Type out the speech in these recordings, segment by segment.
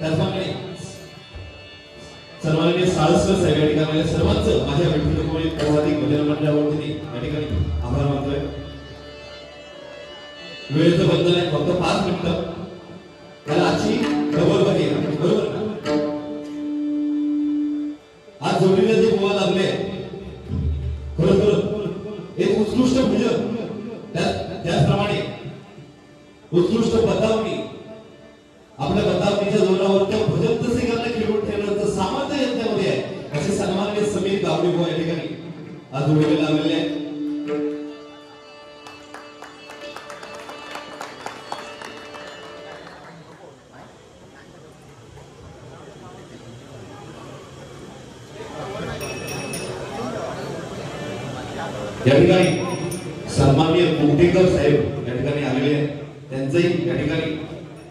त्याचप्रमाणे सर्वांनी साळसकर साहेब या ठिकाणी सर्वांचं माझ्या विठ्ठलकोळी प्रवादिक भजन मंडळावरती या ठिकाणी आभार मानतोय. वेळेचं बंधन आहे, फक्त 5 मिनिटं. त्याला आजची डबल बघी बरोबर ना. आज जोडीला जे बोवा लागले खरोखर एक उत्कृष्ट भजन, त्याचप्रमाणे उत्कृष्ट बतावणी, आपल्या बतावणीच्या जोरावर त्या भजन तसे करणं खेळून ठेवण्याचं सामर्थ्य यांच्यामध्ये आहे असे सन्माननीय समीर गावडे भाऊ या ठिकाणी आज जोडीला लागलेले आहे. या ठिकाणी सन्माननीय कुमटेकर साहेब या ठिकाणी आलेले आहेत. त्यांचंही या ठिकाणी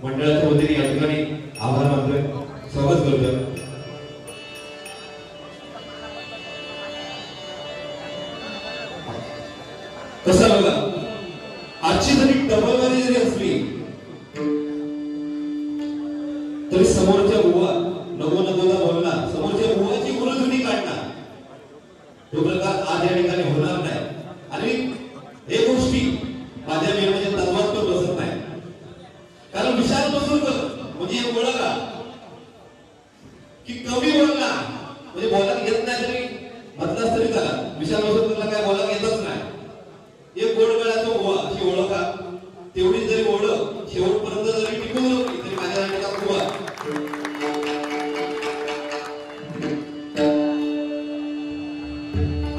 मंडळाच्या वतीने या ठिकाणी आभार मानतोय, स्वागत करतोय. कसं बघा, आजची जरी डबलवारी जरी असली तरी समोरच्या बुवा नवोनवोला बोलणार, समोरच्या बुवाची गुरुजुनी काढणार, तो प्रकार आज या ठिकाणी होणार नाही. आणि हे गोष्टी माझ्या मेमध्ये तत्वात पण बसत नाही. कारण विशाल बसूरकर म्हणजे एक ओळखा की कमी बोलणार म्हणजे बोलायला येत नाही तरी म्हटलाच तरी झाला. विशाल बसूरकरला काय बोलायला येतच नाही. एक गोड गळ्याचा बुवा अशी ओळखा, तेवढी जरी ओळख शेवटपर्यंत जरी टिकून राहिली तरी माझ्या नाटकात बुवा.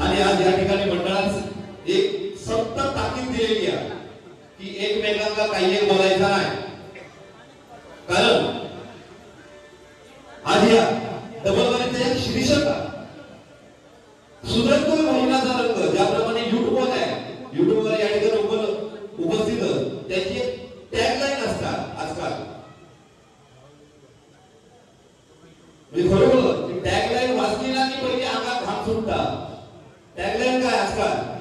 आणि आज या ठिकाणी मंडळात एक सतत ताकीद दिलेली आहे की एकमेकांना काही एक बोलायचं नाही. कारण आज या डबलवारीचा एक शीर्षक सुधरतो महिलाचा रंग, ज्याप्रमाणे युट्यूबवर आहे, युट्यूबवर या ठिकाणी उपस्थित त्याची टॅगलाईन असतात आजकाल. म्हणजे बरोबर टॅगलाईन वाचली ना की पहिले अंगात घाम सुटतात. टॅगलाईन काय आजकाल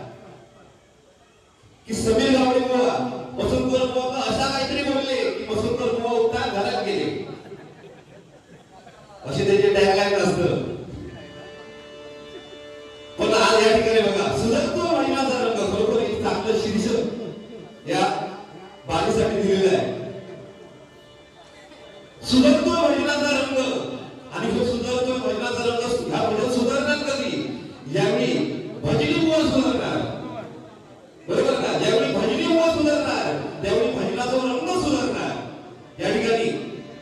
की समीर गावडे बुवा मसूरकर बुवा अशा काहीतरी बोलले की मसूरकर बुवा उठतात घरात गेले, असे त्याचे टॅगलाईन असतं. पण आज या ठिकाणी बघा सुधरतो महिलाचा रंग, खरोखर एक चांगलं शीर्षक या बाळीसाठी दिलेलं आहे. सुधरतो महिलाचा रंग. आणि जो सुधरतो महिलाचा रंग ह्या म्हणजे सुधारणार कधी? ज्यावेळी भजनी बुवा सुधारणार, बरोबर ना. ज्यावेळी भजनी बुवा सुधारणार त्यावेळी महिलाचा रंग सुधारणार. या ठिकाणी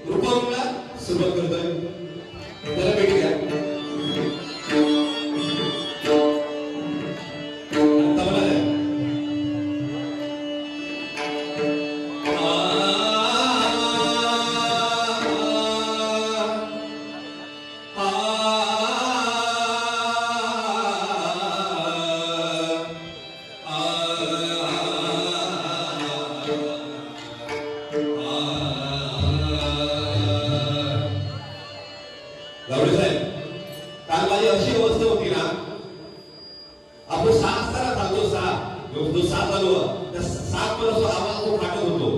रूपाला सुरुवात करतोय, त्याला भेट घ्या. गावडे साहेब, काल माझी अशी अवस्था होती ना, आपण 6 असताना चालतो, 6 जो 7 चालू त्या 7 पर असं आवाज खूप फाटत होतो.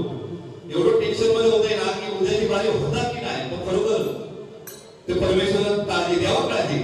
एवढं टेन्शन मध्ये होते ना की उद्याची बारी होतात की नाही. पण खरोखर ते परमेश्वर काळजी द्यावं, काळजी.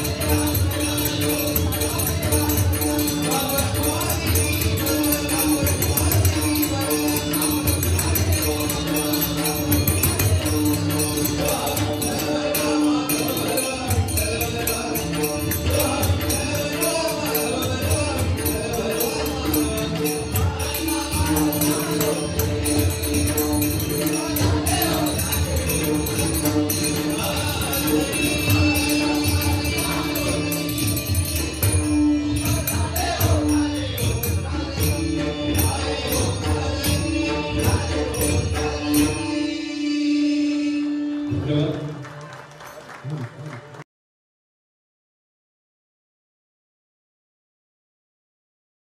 Thank you.